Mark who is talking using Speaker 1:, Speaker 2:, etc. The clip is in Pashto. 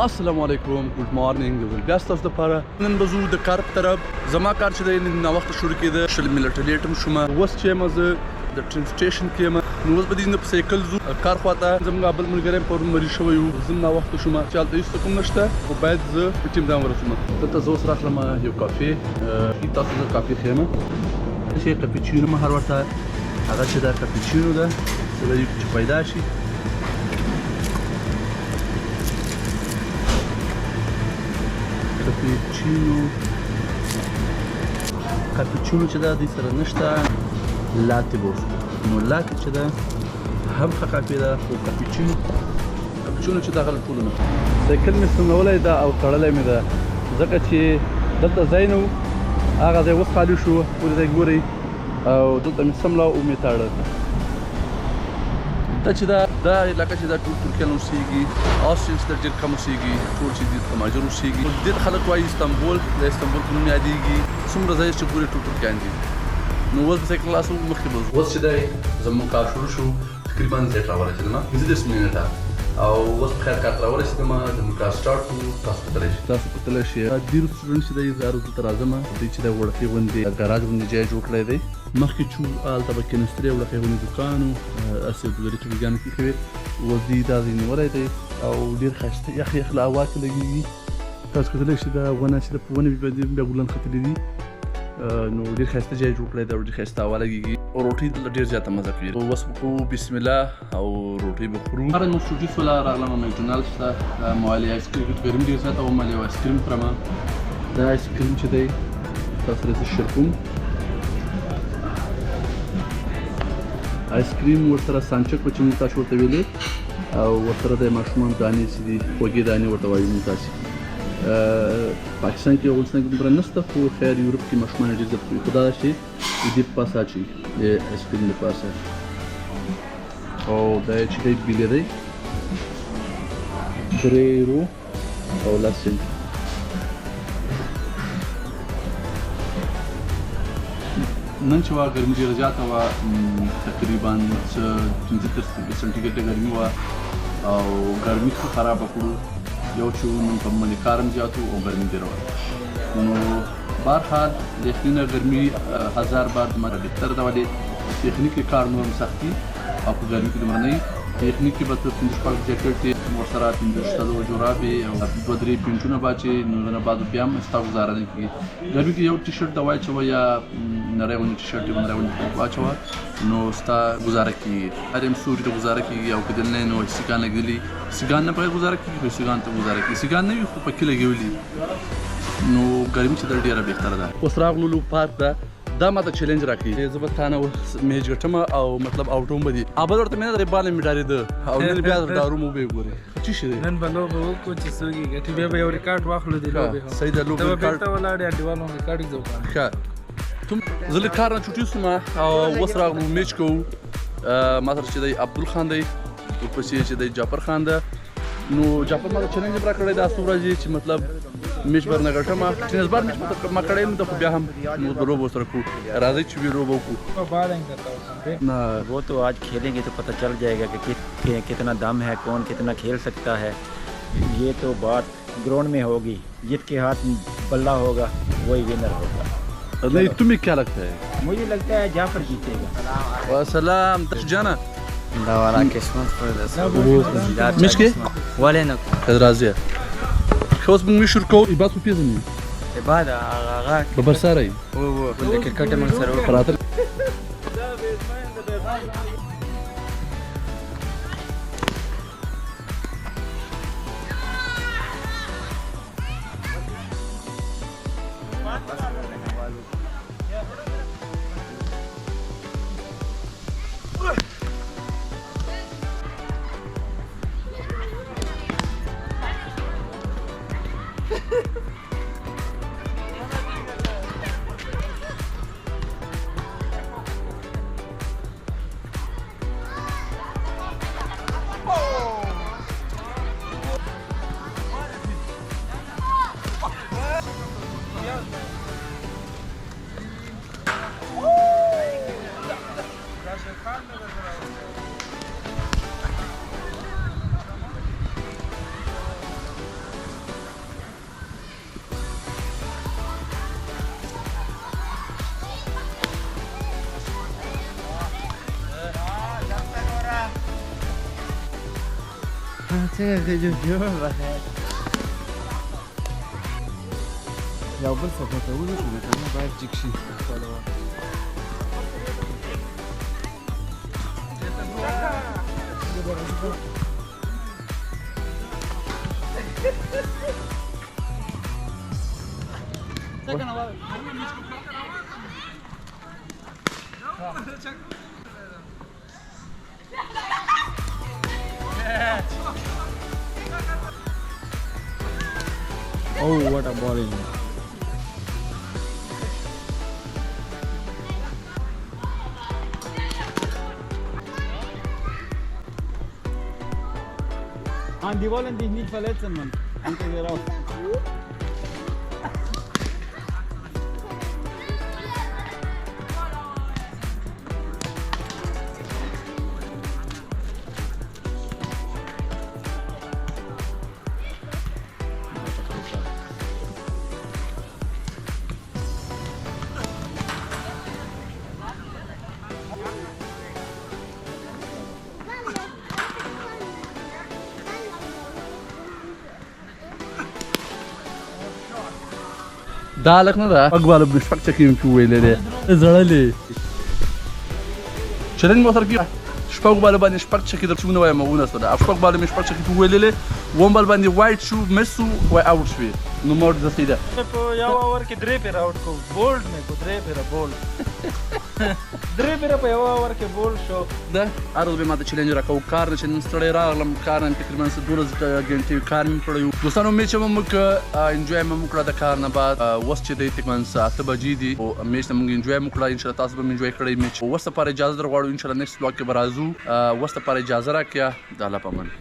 Speaker 1: السلام علیکم ګډ مارنینګ بیا ستاسو لپاره نن به ځو د کار په طرف زما کار چې دی نن ناوخته شروع کېده شل منټه لیټ هم شوم اوس چې یم زه د ټرین سټیشن کې یم نو اوس به دې نه په سایکل ځو کار خواته زموږ بل ملګری پرون مریض شوی و زه ناوخته شوم چې هلته هېڅ کوم نشته خو باید زه په ټیم دام ورسوم دلته زه اوس راغلم یو کافې تاسو زه کافې ښیم چې کاپیچینو مهر ورته هغه چې دا کاپیچینو ده چې پیدا شي کاپیچینو چې دا دوی سره نشته لاتې به وڅښو نو لاتې چې ده هم ښه کافي ده خو کاپیچینو چې دغه له ټولو نه سایکل مې ستنولی ده او تړلی مې ده ځکه چې دلته ځای نه و هغه ځای اوس خالي شو ولې ځای ګورئ او دلته مې څمله او مې تاړه دا چې دا علاقه چې دا ټول ترکیان اوسېږي آسټریانس ته ډېر کم اوسېږي ټول چې دې ته مهاجر اوسېږي ډېر خلک وایي استانبول د استانبول په نوم یادېږي څومره ځای چې پورې ټول ترکیان دي نو اوس به سایکل خلاصو مخکې به ځو اوس چې دی زموږ کار شروع شو تقریبا لیټ راورسېدم 15 منټه او اوس په خیر کار ته راورسېدم زموږ کار سټارټ کړو تاسو به تللی شئ ډېر رسټورنټ چې دی زه هر ورځ دلته راځم دوی چې دی وړکۍ غوندې ګراج غوندې ځای جوړ کړی دی مخکې چې هلته به کینسترې وړکۍ غوندې دوکان و هسې ګودرې ټولګیانو کې ښې وې اوس دوی دا ځای نیولی دی او ډېر ښایسته یخ له هوا کې لګېږي تاسو کتلی شئ دا ونه چې په ونې بیا ګلان ختلي دي نو ډېر ښایسته ځای جوړ کړی دی او ډېر ښایسته هوا لګېږي او روټۍ دلته ډېر زیاته مزه کوي اوس به کوو بسم الله او روټۍ به خورو هره موسجوس ولا راغلم مکډونالډس ته ما ولې آیسکریم ګرم ډېر زیاته وم یو آیسکریم خورم دا آیسکریم چې دی تاسو سره زه شیر کوم آیسکریم ورسره سانچک به چې موږ تاسو ورته ویلې او ورسره د ماشومانو دانې چې دي خوږې دانې ورته وایو موږ تاسې پاکستان کې افغانستان کې دومره نشته خو خیر یورپ کې ماشومان ډېر زیات خوښوي خو دا چې د دې په پاسه اچوي د آیسکریم د پاسه او دا چې دی بیلې دی 3 یورو او 10 سنټ نن چې وه ګرمي ډېره زیاته وه تقریبا 15 سنټیګریډه ګرمي وه او ګرمي ښه خرابه کړو یو چې نن په باندې کار هم زیات و او ګرمي ډېره وه نو بهرحال یقینا ګرمي 1000 بار دومره بهتر ده ولې تخنیکي کار نور هم سخت دي او په ګرمي کې دومره نه وي تخنیکي به ته 15 جاکټ یې ورسره 15 جورابې او 2-3 پینټونه به اچې نو نه بعد بیا هم ستا ګزاره نه کېږي ګرمي کې یو ټي شرټ ته واچوه یا نری غوندې ټي شرټ یې نری غوندې واچوه نو ستا ګزاره کېږي هر یم سوري ته ګزاره کېږي او که دل نه نو سیګان لګېدلي سیګان نه بغیر ګزاره کېږي خو سیګان ته ګزاره کېږي سیګان نه وي خو پکې لګېولي نو ګرمي چې دا ډېره بهتره ده اوس راغلو پارک ته دا ماته چیلنج راکړي زه به تا نه میچ ګټم او مطلب آوټوم به دي ابل ورته مې نه درې بال مې ډارېده او نن بیا ډارو مو به ګورې څه شي دی نن به لوبه وکړو چې څوک یې ګټي بیا به یو ریکارډ واخلو د لوبې صحیح ده لوبې ریکارډ ته ولاړې انډیوالو ریکارډ یې ځو ښه زه له کار نه چوټي سوم او اوس راغلو میچ کوو ما سره چې دی عبدالخان دی ورپسې چې دی جعفر خان ده نو جعفر ما ته چیلنج را کړی دا څو ورځې چې مطلب میچ برنه ګټم ټینس بار میچ ما کړی نه خو بیا هم نو د لوبو سره کوو راځئ چې لوبه وکړو
Speaker 2: ना वो तो आज खेलेंगे तो पता चल जाएगा कि कितना दम है कौन कितना खेल सकता है ये तो बात ग्राउंड में होगी जिसके हाथ बल्ला होगा वही विनर होगा
Speaker 1: नहीं तुम्हें क्या लगता है
Speaker 2: मुझे लगता है जाफर जीतेगा
Speaker 1: सलाम जाना
Speaker 3: دورا किस्मत पर
Speaker 1: مشكي
Speaker 3: ولينك
Speaker 1: رازية خلاص بنمشي شركو يباتوا بيزني
Speaker 3: عبادة غاك
Speaker 1: ببرساري
Speaker 3: هو بدك الكرت من سرور
Speaker 1: قراتل
Speaker 3: څنګه کې جوړ بخیر
Speaker 4: یو بل څه پټولو کنه کنه باید جګ شي Oh, what a bowling! Die wollen dich nicht verletzen, Mann. Hinter dir raus.
Speaker 1: دا لک نه ده اګواله بشپک چکیم په ویلې زړلې چلنج مو سره کې شپږ بالا باندې شپږ چکی درڅونه وایم مونه سره شپږ بالا مې شپږ چکی په ویلې وون بال باندې وایټ شو مسو وای اوټ شوی نو مور د سیده
Speaker 2: په یو اور کې درې پیر اوټ کو بولډ مې کو درې پیر بولډ درې پیر په یو اور کې بولډ شو
Speaker 1: دا ارو به ماته چیلنج راکاو کار نه چنن ستړی راغلم کار نه تقریبا 12 غنټې کار مې کړو دوستانو مې چې موږ انجوای مې وکړه د کار نه بعد وس چې د تقریبا 7 بجې دي او مې موږ انجوای وکړه ان شاء الله تاسو به انجوای کړئ مې وس لپاره اجازه درغواړو ان شاء الله نیکست ولاک کې برازو وس لپاره اجازه راکیا د الله پامن